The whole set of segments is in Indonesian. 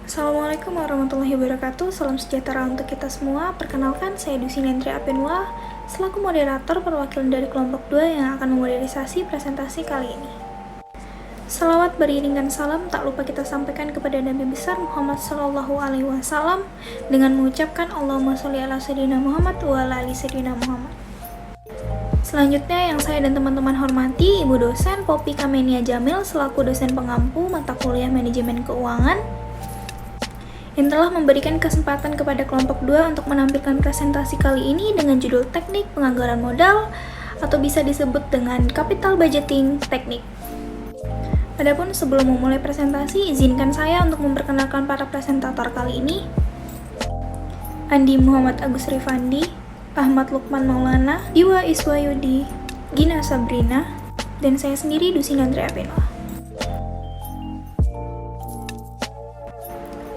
Assalamualaikum warahmatullahi wabarakatuh. Salam sejahtera untuk kita semua. Perkenalkan, saya Dusinendri Apenwa selaku moderator perwakilan dari kelompok 2 yang akan memodernisasi presentasi kali ini. Salawat beriringan salam tak lupa kita sampaikan kepada Nabi besar Muhammad SAW dengan mengucapkan Allahumma sholli ala sayyidina Muhammad wa ala ali sayyidina Muhammad. Selanjutnya yang saya dan teman-teman hormati, Ibu dosen Poppy Kamenia Jamil selaku dosen pengampu mata kuliah manajemen keuangan yang telah memberikan kesempatan kepada kelompok 2 untuk menampilkan presentasi kali ini dengan judul Teknik Penganggaran Modal atau bisa disebut dengan Capital Budgeting Teknik. Adapun sebelum memulai presentasi, izinkan saya untuk memperkenalkan para presentator kali ini. Andi Muhammad Agus Rifandi, Ahmad Lukman Maulana, Iwa Iswayudi, Gina Sabrina, dan saya sendiri Dusinendri Apenwa.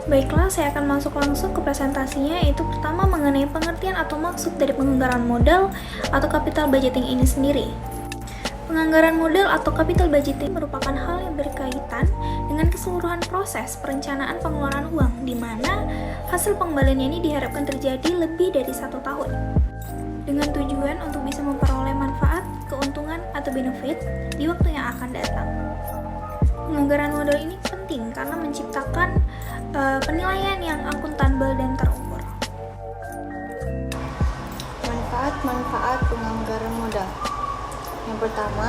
Baiklah, saya akan masuk langsung ke presentasinya, yaitu pertama mengenai pengertian atau maksud dari penganggaran modal atau capital budgeting ini sendiri. Penganggaran modal atau capital budgeting merupakan hal yang berkaitan dengan keseluruhan proses perencanaan pengeluaran uang, di mana hasil pengembaliannya ini diharapkan terjadi lebih dari 1 tahun, dengan tujuan untuk bisa memperoleh manfaat, keuntungan, atau benefit di waktu yang akan datang. Penganggaran modal ini penting karena menciptakan penilaian yang akuntabel dan terukur. Manfaat-manfaat penganggaran modal. Yang pertama,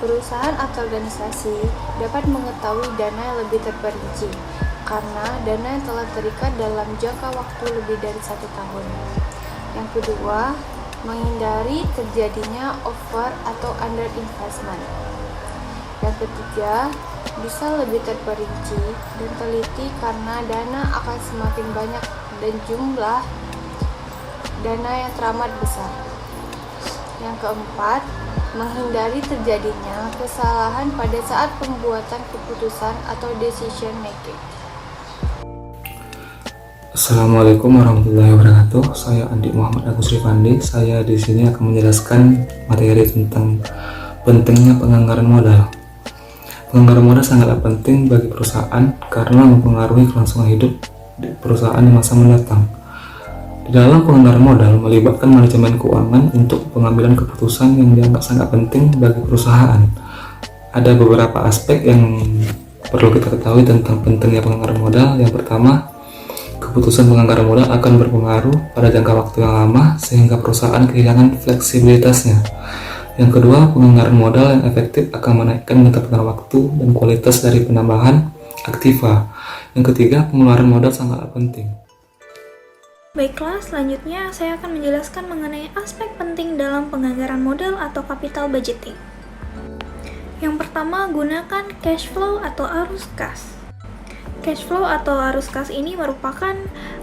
perusahaan atau organisasi dapat mengetahui dana yang lebih terperinci karena dana yang telah terikat dalam jangka waktu lebih dari 1 tahun. Yang kedua, menghindari terjadinya over atau under investment. Yang ketiga, bisa lebih terperinci dan teliti karena dana akan semakin banyak dan jumlah dana yang teramat besar. Yang keempat, menghindari terjadinya kesalahan pada saat pembuatan keputusan atau decision making. Assalamualaikum warahmatullahi wabarakatuh. Saya Andi Muhammad Agus Rifandi. Saya di sini akan menjelaskan materi tentang pentingnya penganggaran modal. Penganggaran modal sangatlah penting bagi perusahaan karena mempengaruhi kelangsungan hidup di perusahaan di masa mendatang. Di dalam penganggaran modal melibatkan manajemen keuangan untuk pengambilan keputusan yang dianggap sangat penting bagi perusahaan. Ada beberapa aspek yang perlu kita ketahui tentang pentingnya penganggaran modal. Yang pertama, keputusan penganggaran modal akan berpengaruh pada jangka waktu yang lama sehingga perusahaan kehilangan fleksibilitasnya. Yang kedua, penganggaran modal yang efektif akan menaikkan ketepatan waktu dan kualitas dari penambahan aktiva. Yang ketiga, pengeluaran modal sangatlah penting. Baiklah, selanjutnya saya akan menjelaskan mengenai aspek penting dalam penganggaran modal atau capital budgeting. Yang pertama, gunakan cash flow atau arus kas. Cash flow atau arus kas ini merupakan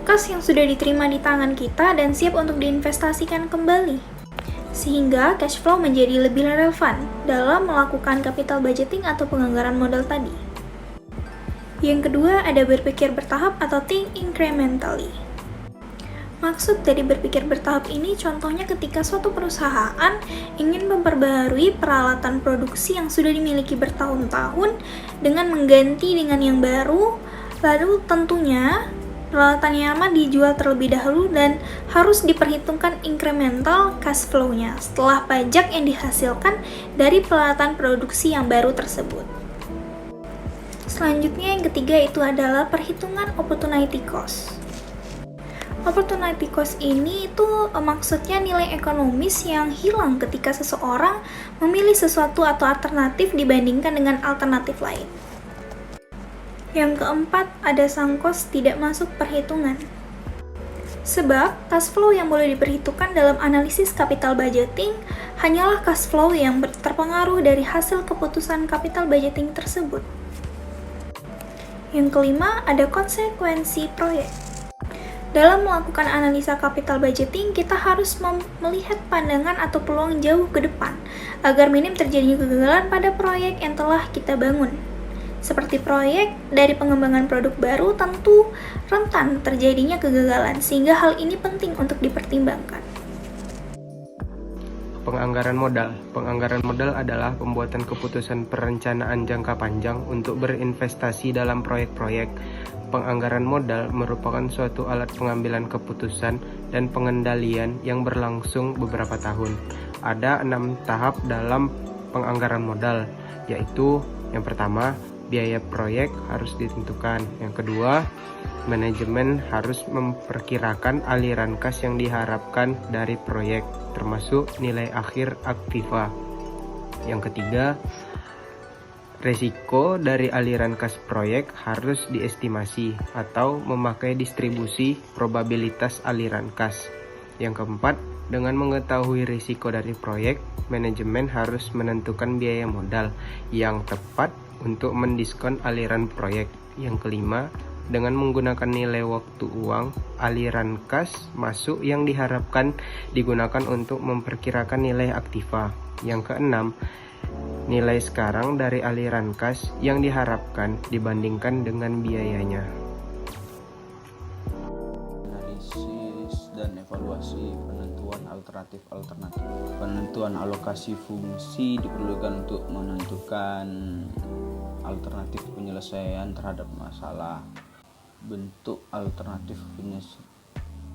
kas yang sudah diterima di tangan kita dan siap untuk diinvestasikan kembali, sehingga cash flow menjadi lebih relevan dalam melakukan capital budgeting atau penganggaran modal tadi. Yang kedua, ada berpikir bertahap atau think incrementally. Maksud dari berpikir bertahap ini contohnya ketika suatu perusahaan ingin memperbaharui peralatan produksi yang sudah dimiliki bertahun-tahun dengan mengganti dengan yang baru, lalu tentunya peralatan yang lama dijual terlebih dahulu dan harus diperhitungkan incremental cash flow-nya setelah pajak yang dihasilkan dari peralatan produksi yang baru tersebut. Selanjutnya yang ketiga itu adalah perhitungan opportunity cost. Opportunity cost ini itu maksudnya nilai ekonomis yang hilang ketika seseorang memilih sesuatu atau alternatif dibandingkan dengan alternatif lain. Yang keempat, ada sunk cost tidak masuk perhitungan. Sebab, cash flow yang boleh diperhitungkan dalam analisis capital budgeting hanyalah cash flow yang terpengaruh dari hasil keputusan capital budgeting tersebut. Yang kelima, ada konsekuensi proyek. Dalam melakukan analisa capital budgeting, kita harus melihat pandangan atau peluang jauh ke depan, agar minim terjadinya kegagalan pada proyek yang telah kita bangun. Seperti proyek dari pengembangan produk baru tentu rentan terjadinya kegagalan, sehingga hal ini penting untuk dipertimbangkan. Penganggaran modal. Penganggaran modal adalah pembuatan keputusan perencanaan jangka panjang untuk berinvestasi dalam proyek-proyek Penganggaran modal merupakan suatu alat pengambilan keputusan dan pengendalian yang berlangsung beberapa tahun. Ada 6 tahap dalam penganggaran modal, yaitu yang pertama, biaya proyek harus ditentukan. Yang kedua, manajemen harus memperkirakan aliran kas yang diharapkan dari proyek, termasuk nilai akhir aktiva. Yang ketiga, resiko dari aliran kas proyek harus diestimasi atau memakai distribusi probabilitas aliran kas. Yang keempat, dengan mengetahui risiko dari proyek, manajemen harus menentukan biaya modal yang tepat untuk mendiskon aliran proyek. Yang kelima, dengan menggunakan nilai waktu uang, aliran kas masuk yang diharapkan digunakan untuk memperkirakan nilai aktiva. Yang keenam, nilai sekarang dari aliran kas yang diharapkan dibandingkan dengan biayanya. Analisis dan evaluasi penentuan alternatif. Penentuan alokasi fungsi diperlukan untuk menentukan alternatif penyelesaian terhadap masalah. Bentuk alternatif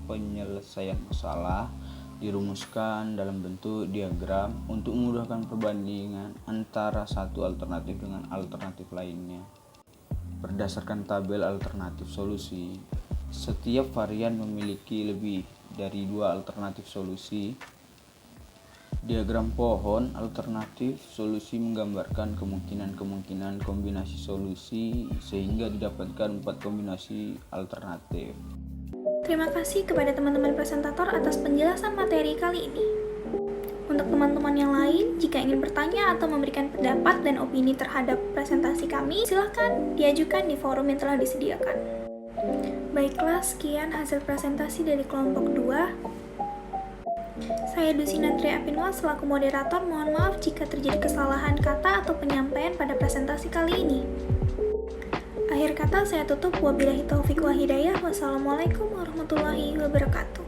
penyelesaian masalah dirumuskan dalam bentuk diagram untuk memudahkan perbandingan antara satu alternatif dengan alternatif lainnya. Berdasarkan tabel alternatif solusi, setiap varian memiliki lebih dari 2 alternatif solusi. Diagram pohon alternatif solusi menggambarkan kemungkinan-kemungkinan kombinasi solusi sehingga didapatkan 4 kombinasi alternatif. Terima kasih kepada teman-teman presentator atas penjelasan materi kali ini. Untuk teman-teman yang lain, jika ingin bertanya atau memberikan pendapat dan opini terhadap presentasi kami, silakan diajukan di forum yang telah disediakan. Baiklah, sekian hasil presentasi dari kelompok 2. Saya Dusi Nandria Apinwa selaku moderator, mohon maaf jika terjadi kesalahan kata atau penyampaian pada presentasi kali ini. Akhir kata saya tutup, wabillahi taufiq wa hidayah. Wassalamualaikum warahmatullahi wabarakatuh.